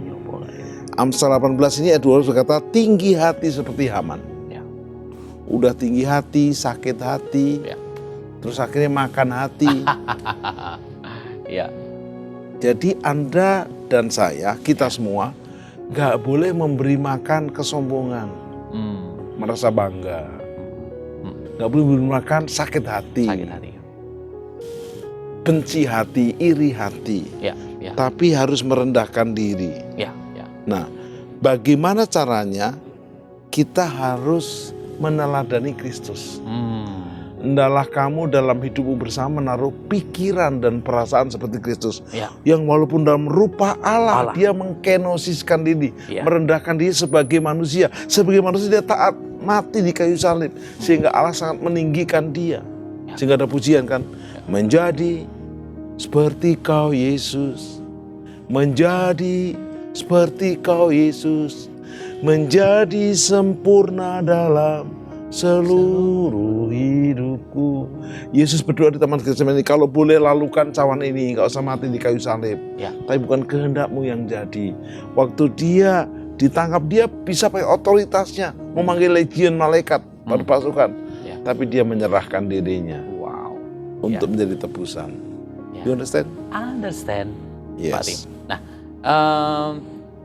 Amsal 18 ini ayat 12 berkata tinggi hati seperti Haman. Udah tinggi hati, sakit hati, terus akhirnya makan hati. Jadi Anda dan saya, kita semua gak boleh memberi makan kesombongan, merasa bangga. Gak boleh memberi makan sakit hati, benci hati, iri hati. Tapi harus merendahkan diri. Nah, bagaimana caranya? Kita harus meneladani Kristus. Hendaklah kamu dalam hidupmu bersama menaruh pikiran dan perasaan seperti Kristus. Yang walaupun dalam rupa Allah. Dia mengkenosiskan diri, merendahkan diri sebagai manusia. Sebagai manusia dia taat, mati di kayu salib. Sehingga Allah sangat meninggikan dia. Sehingga ada pujian kan. Menjadi seperti kau Yesus. Menjadi seperti kau Yesus. Menjadi sempurna dalam seluruh hidupku. Yesus berdoa di Taman Getsemani, kalau boleh lalukan cawan ini, gak usah mati di kayu salib. Tapi bukan kehendakmu yang jadi. Waktu dia ditangkap, dia bisa pakai otoritasnya memanggil legion malaikat pada pasukan. Tapi dia menyerahkan dirinya untuk menjadi tebusan. You understand?
Understand. Pak Tim.
Yes.
Nah,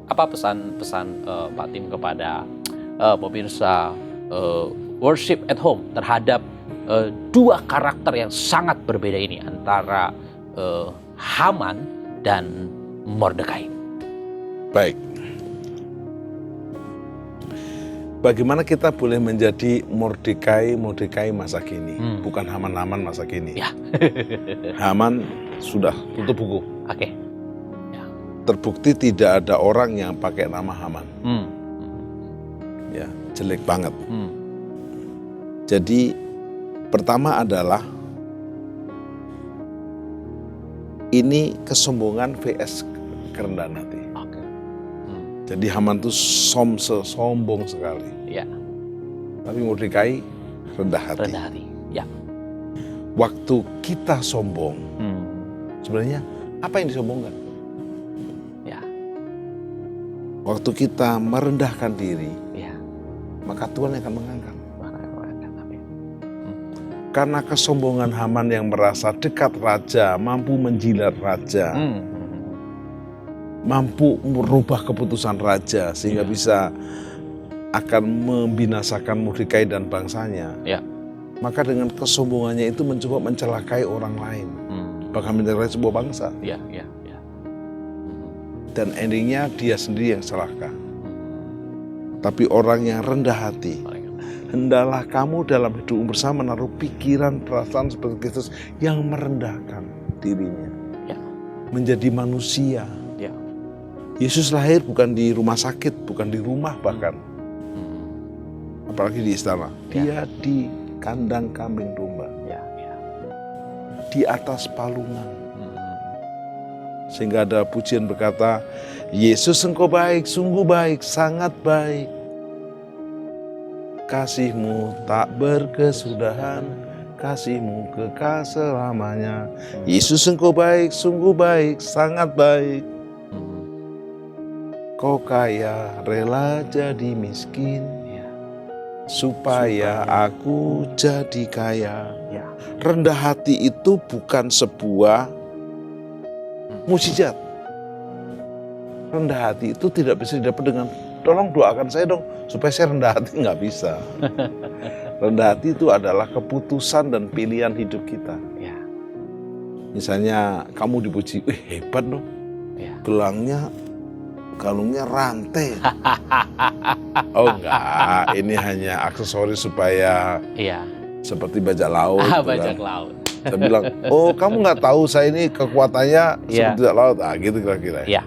apa pesan-pesan Pak Tim kepada pemirsa Worship at Home terhadap dua karakter yang sangat berbeda ini antara Haman dan Mordekai?
Baik. Bagaimana kita boleh menjadi Mordekai masa kini, bukan Haman masa kini.
Ya.
Haman sudah tutup buku.
Oke.
Terbukti tidak ada orang yang pakai nama Haman. Ya, jelek banget. Jadi pertama adalah ini kesombongan vs kerendahan hati.
Oke.
Jadi Haman itu sombong sekali.
Ya.
Tapi Mordekai rendah hati.
Rendah hati. Ya.
Waktu kita sombong, sebenarnya apa yang disombongkan?
Ya.
Waktu kita merendahkan diri,
Ya.
maka Tuhan akan mengangkat.
Amin.
Karena kesombongan Haman yang merasa dekat raja, mampu menjilat raja, mampu merubah keputusan raja sehingga bisa akan membinasakan Mordekai dan bangsanya.
Ya.
Maka dengan kesombongannya itu mencoba mencelakai orang lain, bahkan mencelakai sebuah bangsa.
Ya.
Dan endingnya dia sendiri yang celaka. Tapi orang yang rendah hati, hendaklah kamu dalam hidupmu bersama menaruh pikiran, perasaan seperti Kristus yang merendahkan dirinya.
Ya.
Menjadi manusia.
Ya.
Yesus lahir bukan di rumah sakit, bukan di rumah bahkan. Apalagi di istana. Dia di kandang kambing domba.
Ya.
Di atas palungan. Sehingga ada pujian berkata, Yesus engkau baik, sungguh baik, sangat baik. Kasih-Mu tak berkesudahan, kasih-Mu kekal selamanya. Yesus engkau baik, sungguh baik, sangat baik. Kau kaya, rela jadi miskin, supaya aku jadi kaya.
Ya.
Rendah hati itu bukan sebuah mukjizat. Rendah hati itu tidak bisa didapat dengan tolong doakan saya dong supaya saya rendah hati, nggak bisa. Rendah hati itu adalah keputusan dan pilihan hidup kita.
Ya.
Misalnya kamu dipuji, hebat dong,
Ya.
kalungnya rantai. Oh enggak, ini hanya aksesoris supaya
Iya.
seperti bajak laut.
Bajak laut.
Saya bilang, oh kamu nggak tahu saya ini kekuatannya
Iya.
seperti bajak laut. Ah gitu kira-kira.
Ya.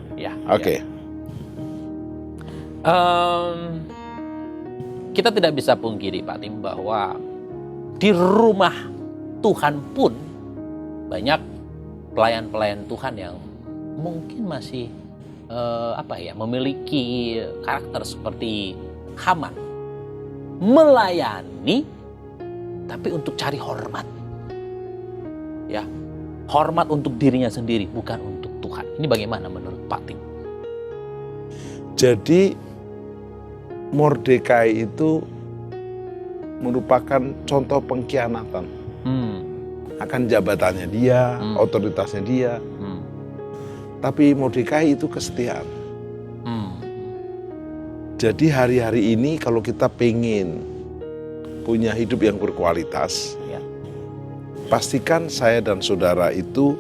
Oke.
Kita tidak bisa pungkiri Pak Tim bahwa di rumah Tuhan pun banyak pelayan-pelayan Tuhan yang mungkin masih memiliki karakter seperti Haman, melayani tapi untuk cari hormat, ya, hormat untuk dirinya sendiri bukan untuk Tuhan. Ini bagaimana menurut Pak Tim?
Jadi Mordekai itu merupakan contoh pengkhianatan akan jabatannya dia, otoritasnya dia. Tapi Mordekai itu kesetiaan. Jadi hari-hari ini kalau kita pengen punya hidup yang berkualitas, pastikan saya dan saudara itu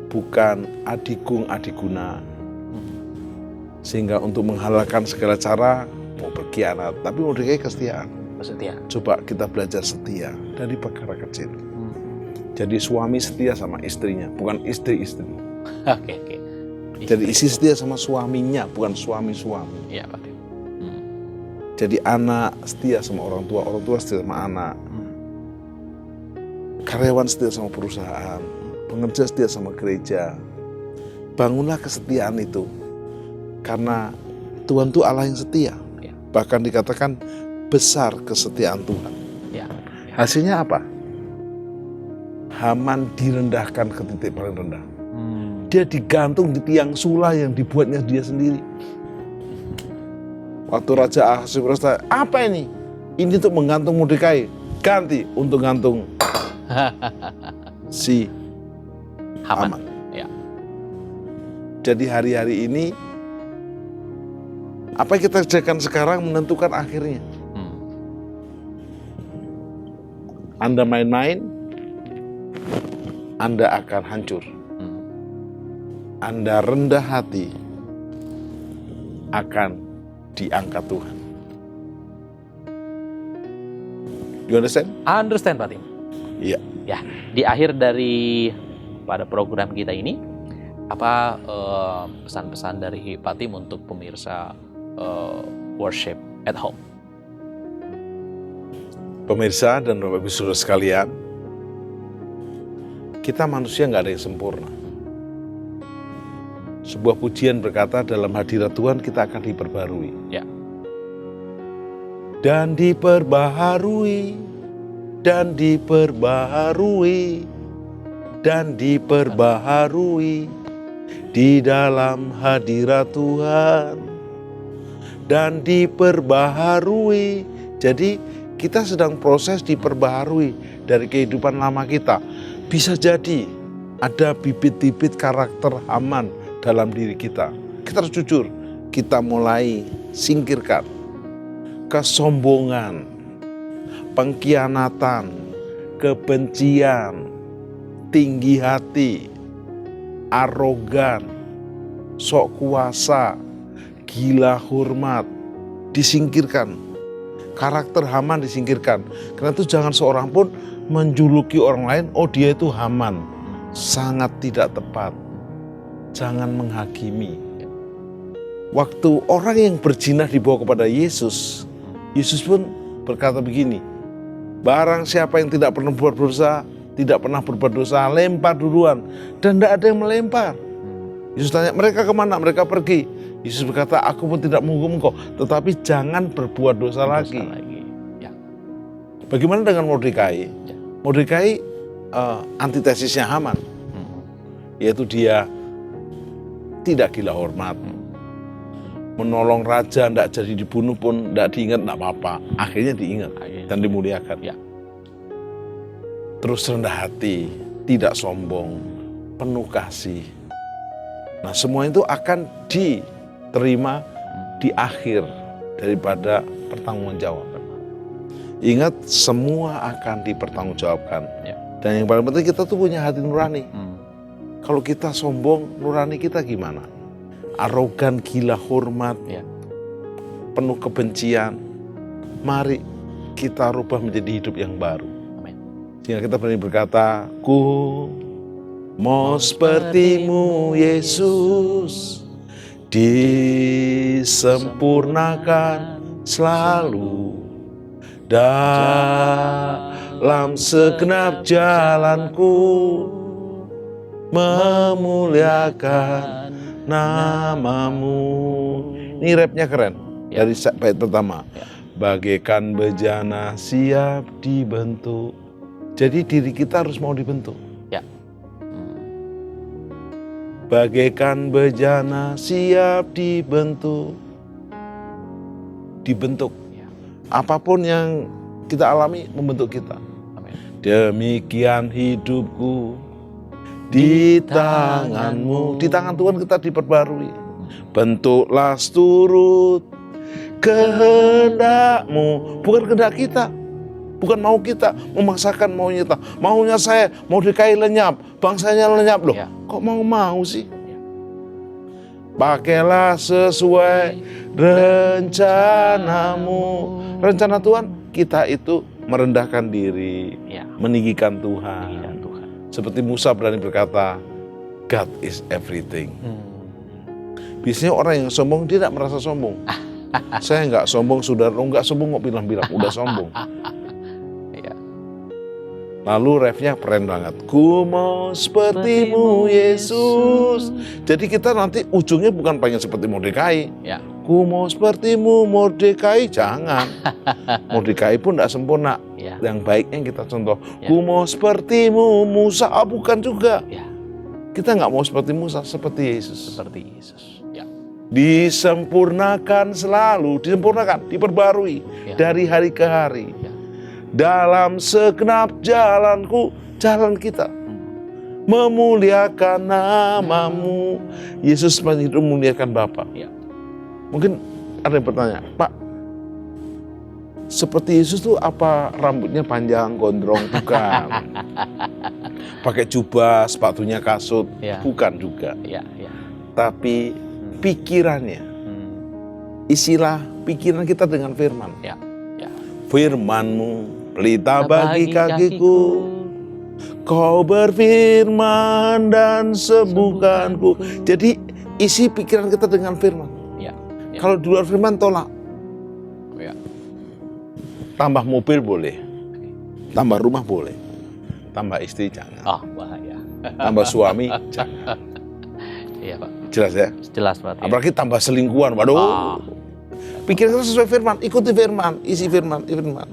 bukan adigung adiguna. Sehingga untuk menghalalkan segala cara mau berkhianat. Tapi Mordekai kesetiaan.
Setia.
Coba kita belajar setia dari perkara kecil. Jadi suami setia sama istrinya, bukan istri-istri.
Oke.
Jadi istri setia sama suaminya, bukan suami-suami.
Iya, Pak Tim.
Jadi anak setia sama orang tua setia sama anak. Karyawan setia sama perusahaan, pengerja setia sama gereja. Bangunlah kesetiaan itu. Karena Tuhan itu Allah yang setia.
Ya.
Bahkan dikatakan besar kesetiaan Tuhan.
Ya.
Hasilnya apa? Haman direndahkan ke titik paling rendah. Dia digantung di tiang sula yang dibuatnya dia sendiri. Waktu Raja Ahasuerus tanya, apa ini? Ini untuk menggantung Mordekai. Ganti untuk gantung si Haman.
Ya.
Jadi hari-hari ini, apa yang kita kerjakan sekarang menentukan akhirnya. Anda main-main, Anda akan hancur. Anda rendah hati, akan diangkat Tuhan. You understand?
Understand, Pak Tim?
Iya.
Ya, di akhir dari pada program kita ini, apa pesan-pesan dari Pak Tim untuk pemirsa worship at home?
Pemirsa dan Bapak Ibu Saudara sekalian, kita manusia nggak ada yang sempurna. Sebuah pujian berkata dalam hadirat Tuhan kita akan diperbarui.
Ya.
Dan diperbaharui, dan diperbaharui, dan diperbaharui di dalam hadirat Tuhan. Dan diperbaharui. Jadi kita sedang proses diperbaharui dari kehidupan lama kita. Bisa jadi ada bibit-bibit karakter Haman dalam diri kita. Kita harus jujur, kita mulai singkirkan kesombongan, pengkhianatan, kebencian, tinggi hati, arogan, sok kuasa, gila hormat, disingkirkan. Karakter Haman disingkirkan. Karena itu jangan seorang pun menjuluki orang lain, oh dia itu Haman. Sangat tidak tepat. Jangan menghakimi. Waktu orang yang berzina dibawa kepada Yesus, Yesus pun berkata begini, barang siapa yang tidak pernah berbuat dosa, lempar duluan. Dan tidak ada yang melempar. Yesus tanya, mereka kemana? Mereka pergi. Yesus berkata, aku pun tidak menghukum engkau, tetapi jangan berbuat dosa lagi.
Ya.
Bagaimana dengan Mordekai?
Ya.
Mordekai antitesisnya Haman, yaitu dia tidak gila hormat, menolong raja, tidak jadi dibunuh pun tidak diingat, tidak apa-apa. Akhirnya diingat dan dimuliakan.
Ya.
Terus rendah hati, tidak sombong, penuh kasih. Nah, semua itu akan diterima di akhir daripada pertanggungjawaban. Ingat, semua akan dipertanggungjawabkan.
Ya.
Dan yang paling penting kita tuh punya hati nurani. Kalau kita sombong, nurani kita gimana? Arogan, gila hormat,
Ya.
penuh kebencian. Mari kita rubah menjadi hidup yang baru.
Amin.
Sehingga kita berani berkata, ku mau sepertimu Yesus, disempurnakan selalu dalam segenap jalanku, memuliakan namamu. Ini rapnya keren, dari bait pertama. Bagaikan bejana siap dibentuk. Jadi diri kita harus mau dibentuk. Bagaikan bejana siap dibentuk. Dibentuk. Apapun yang kita alami membentuk kita.
Amin.
Demikian hidupku di tanganmu. Di tangan Tuhan kita diperbarui. Bentuklah seturut kehendakmu. Bukan kehendak kita. Bukan mau kita, memaksakan maunya kita. Maunya saya, mau Mordekai lenyap, bangsanya lenyap loh.
Ya.
Kok mau sih? Pakailah sesuai rencanamu. Rencana Tuhan, kita itu merendahkan diri,
Ya.
meninggikan Tuhan.
Meninggikan Tuhan.
Seperti Musa berani berkata, God is everything. Biasanya orang yang sombong, dia tidak merasa sombong. Saya nggak sombong, saudara. Nggak sombong kok bilang-bilang, udah sombong. Lalu refnya keren banget. Ku mau sepertimu Yesus. Jadi kita nanti ujungnya bukan pengen seperti Mordekai.
Ya.
Ku mau sepertimu Mordekai. Jangan. Mordekai pun tidak sempurna.
Ya.
Yang baiknya kita contoh.
Ya.
Ku mau sepertimu Musa. Bukan juga.
Ya.
Kita nggak mau seperti Musa, seperti Yesus.
Seperti Yesus. Ya.
Disempurnakan selalu. Disempurnakan, diperbarui.
Ya.
Dari hari ke hari.
Ya.
Dalam segenap jalanku, jalan kita. memuliakan namamu. Yesus hidup memuliakan Bapa.
Ya.
Mungkin ada yang bertanya, Pak, seperti Yesus tuh apa rambutnya panjang, gondrong? Bukan. Pakai jubah, sepatunya kasut?
Ya.
Bukan juga.
Ya.
Tapi pikirannya, isilah pikiran kita dengan firman.
Ya.
Firman-Mu pelita bagi kakiku, Kau berfirman dan sembuhkanku. Jadi isi pikiran kita dengan firman.
Ya.
Kalau di luar firman tolak.
Ya.
Tambah mobil boleh, tambah rumah boleh, tambah istri jangan,
Oh, bahaya.
tambah suami jangan.
Iya, Pak.
Jelas ya?
Jelas, Pak.
Apalagi tambah selingkuhan, waduh.
Ah.
Pikiran kita sesuai firman, ikuti firman, isi firman, firman.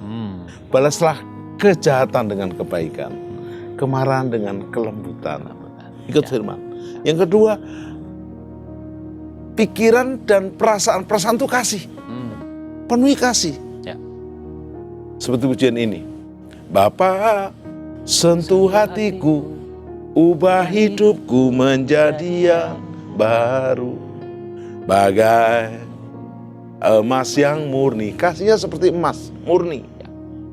Balaslah kejahatan dengan kebaikan, kemarahan dengan kelembutan. Ikut firman. Yang kedua, pikiran dan perasaan itu kasih. Penuhi kasih.
Ya.
Seperti pujian ini. Bapa, sentuh hatiku, ubah hidupku menjadi yang baru. Bagai emas yang murni. Kasihnya seperti emas, murni.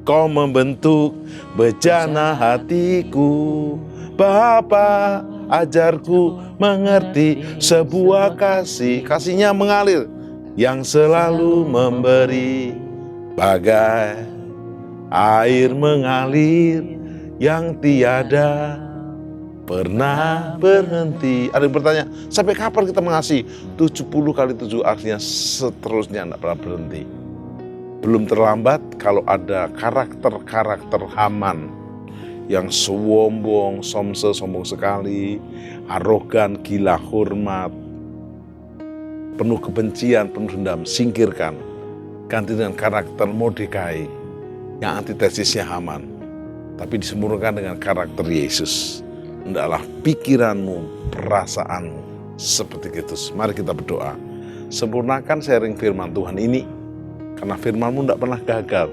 Kau membentuk bejana hatiku. Bapa, ajarku mengerti sebuah kasih. Kasihnya mengalir, yang selalu memberi. Bagai air mengalir, yang tiada pernah berhenti. Ada yang bertanya, sampai kapan kita mengasihi? 70 kali 7 artinya seterusnya tidak pernah berhenti. Belum terlambat kalau ada karakter-karakter Haman yang sombong, sombong sekali, arogan, gila hormat, penuh kebencian, penuh dendam, singkirkan. Ganti dengan karakter Mordekai yang antitesisnya Haman, tapi disempurnakan dengan karakter Yesus. Hendaklah pikiranmu, perasaanmu seperti Kristus. Mari kita berdoa. Sempurnakan sharing firman Tuhan ini, karena firman-Mu tidak pernah gagal.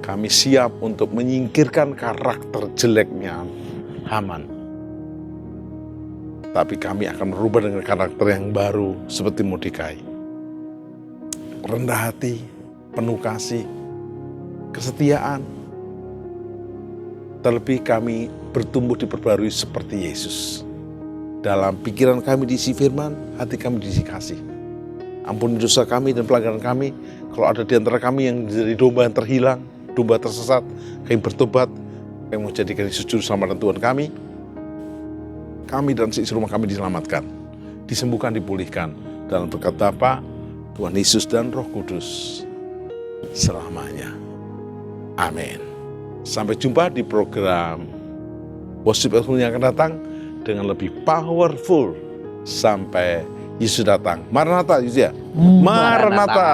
Kami siap untuk menyingkirkan karakter jeleknya Haman. Tapi kami akan merubah dengan karakter yang baru seperti Mordekai. Rendah hati, penuh kasih, kesetiaan. Terlebih kami bertumbuh diperbarui seperti Yesus. Dalam pikiran kami diisi firman, hati kami diisi kasih. Ampuni dosa kami dan pelanggaran kami. Kalau ada di antara kami yang jadi domba yang terhilang, domba tersesat, kami bertobat, kami mau jadikan Yesus juru selamat dan Tuhan kami. Kami dan seisi rumah kami diselamatkan, disembuhkan, dipulihkan. Dalam berkat Bapa, Tuhan Yesus dan Roh Kudus selamanya. Amin. Sampai jumpa di program Worship yang akan datang dengan lebih powerful sampai Yesus datang. Maranatha, Yesus ya. Maranatha.